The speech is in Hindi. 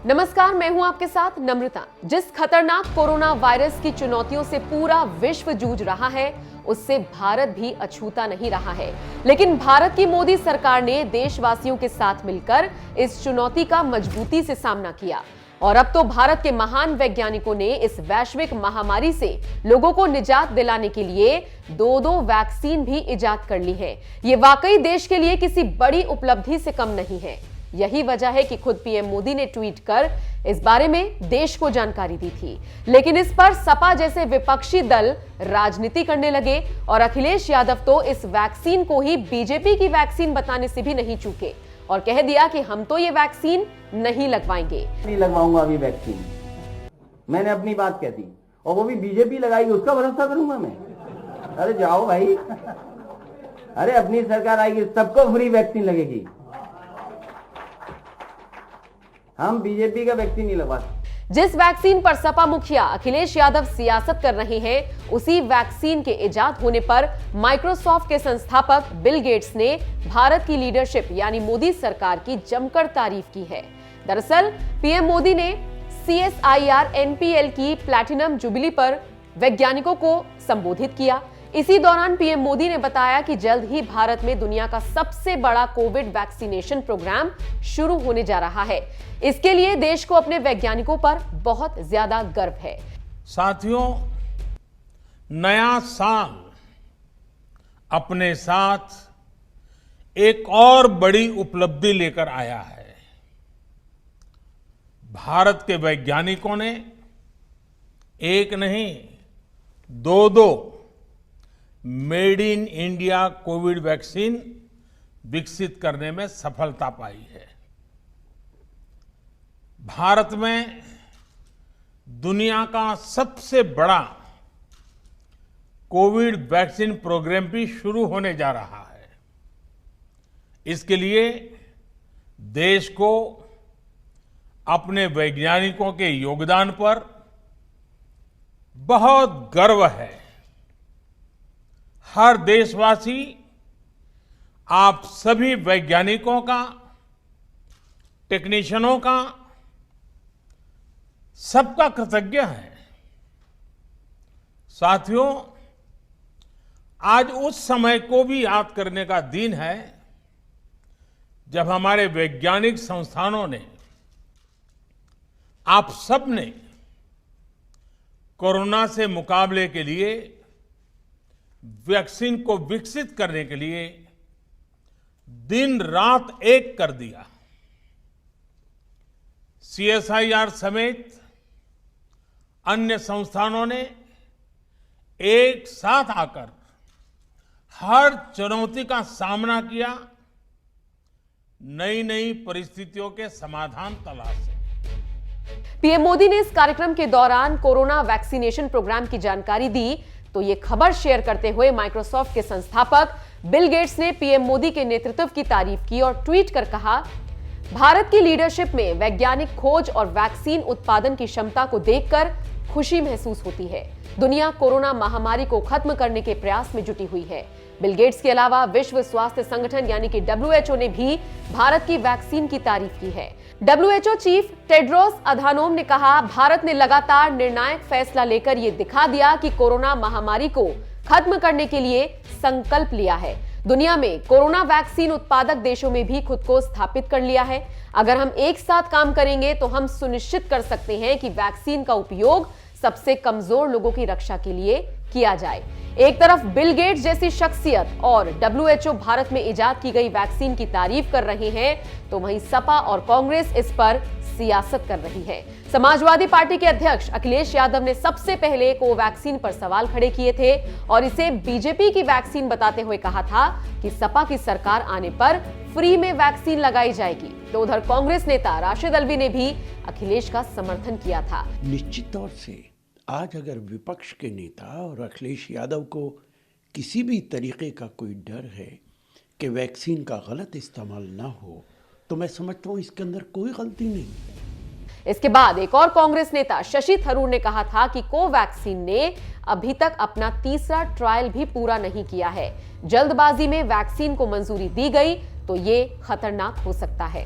नमस्कार, मैं हूं आपके साथ नम्रता। जिस खतरनाक कोरोना वायरस की चुनौतियों से पूरा विश्व जूझ रहा है, उससे भारत भी अछूता नहीं रहा है। लेकिन भारत की मोदी सरकार ने देशवासियों के साथ मिलकर इस चुनौती का मजबूती से सामना किया और अब तो भारत के महान वैज्ञानिकों ने इस वैश्विक महामारी से लोगों को निजात दिलाने के लिए दो वैक्सीन भी इजाद कर ली है। ये वाकई देश के लिए किसी बड़ी उपलब्धि से कम नहीं है। यही वजह है कि खुद पीएम मोदी ने ट्वीट कर इस बारे में देश को जानकारी दी थी। लेकिन इस पर सपा जैसे विपक्षी दल राजनीति करने लगे और अखिलेश यादव तो इस वैक्सीन को ही बीजेपी की वैक्सीन बताने से भी नहीं चूके और कह दिया कि हम तो ये वैक्सीन नहीं लगवाएंगे। नहीं लगवाऊंगा अभी वैक्सीन, मैंने अपनी बात कह दी और वो भी बीजेपी लगाएगी, उसका भरोसा करूंगा मैं? अरे जाओ भाई, अरे अपनी सरकार आएगी, सबको फ्री वैक्सीन लगेगी। हम बीजेपी का वैक्सीन नहीं लगवा। जिस वैक्सीन पर सपा मुखिया अखिलेश यादव सियासत कर रहे हैं, उसी वैक्सीन के इजाद होने पर माइक्रोसॉफ्ट के संस्थापक बिल गेट्स ने भारत की लीडरशिप यानी मोदी सरकार की जमकर तारीफ की है। दरअसल पीएम मोदी ने CSIR NPL की प्लैटिनम जुबली पर वैज्ञानिकों को संबोधित किया। इसी दौरान पीएम मोदी ने बताया कि जल्द ही भारत में दुनिया का सबसे बड़ा कोविड वैक्सीनेशन प्रोग्राम शुरू होने जा रहा है। इसके लिए देश को अपने वैज्ञानिकों पर बहुत ज्यादा गर्व है। साथियों, नया साल अपने साथ एक और बड़ी उपलब्धि लेकर आया है। भारत के वैज्ञानिकों ने एक नहीं दो made in India Covid vaccine विकसित करने में सफलता पाई है। भारत में दुनिया का सबसे बड़ा कोविड वैक्सीन प्रोग्राम भी शुरू होने जा रहा है। इसके लिए देश को अपने वैज्ञानिकों के योगदान पर बहुत गर्व है। हर देशवासी आप सभी वैज्ञानिकों का, टेक्नीशियनों का, सबका कृतज्ञ है। साथियों, आज उस समय को भी याद करने का दिन है जब हमारे वैज्ञानिक संस्थानों ने, आप सब ने कोरोना से मुकाबले के लिए वैक्सीन को विकसित करने के लिए दिन रात एक कर दिया। CSIR समेत अन्य संस्थानों ने एक साथ आकर हर चुनौती का सामना किया, नई परिस्थितियों के समाधान तलाशे। पीएम मोदी ने इस कार्यक्रम के दौरान कोरोना वैक्सीनेशन प्रोग्राम की जानकारी दी तो ये खबर शेयर करते हुए माइक्रोसॉफ्ट के संस्थापक बिल गेट्स ने पीएम मोदी के नेतृत्व की तारीफ की और ट्वीट कर कहा, भारत की लीडरशिप में वैज्ञानिक खोज और वैक्सीन उत्पादन की क्षमता को देखकर खुशी महसूस होती है। दुनिया कोरोना महामारी को खत्म करने के प्रयास में जुटी हुई है। बिल गेट्स के अलावा विश्व स्वास्थ्य संगठन यानी कि WHO ने भी भारत की वैक्सीन की तारीफ की है। WHO चीफ टेड्रोस अधानोम ने कहा, भारत ने लगातार निर्णायक फैसला लेकर यह दिखा दिया कि कोरोना महामारी को खत्म करने के लिए संकल्प लिया है। दुनिया में कोरोना वैक्सीन उत्पादक देशों में भी खुद को स्थापित कर लिया है। अगर हम एक साथ काम करेंगे तो हम सुनिश्चित कर सकते हैं कि वैक्सीन का उपयोग सबसे कमजोर लोगों की रक्षा के लिए किया जाए। एक तरफ बिल गेट्स जैसी शख्सियत और WHO भारत में इजाद की गई वैक्सीन की तारीफ कर रहे हैं, तो वहीं सपा और कांग्रेस इस पर सियासत कर रही है। समाजवादी पार्टी के अध्यक्ष अखिलेश यादव ने सबसे पहले कोवैक्सीन पर सवाल खड़े किए थे और इसे बीजेपी की वैक्सीन बताते हुए कहा था कि सपा की सरकार आने पर फ्री में वैक्सीन लगाई जाएगी। तो उधर कांग्रेस नेता राशिद अल्वी ने भी अखिलेश का समर्थन किया था। निश्चित तौर से आज अगर विपक्ष के नेता और अखिलेश यादव को किसी भी तरीके का कोई डर है कि वैक्सीन का गलत इस्तेमाल ना हो, तो मैं समझता हूँ इसके अंदर कोई गलती नहीं। इसके बाद एक और कांग्रेस नेता शशि थरूर ने कहा था कि कोवैक्सीन ने अभी तक अपना तीसरा ट्रायल भी पूरा नहीं किया है। जल्दबाजी में वैक्सीन को मंजूरी दी गई तो ये खतरनाक हो सकता है।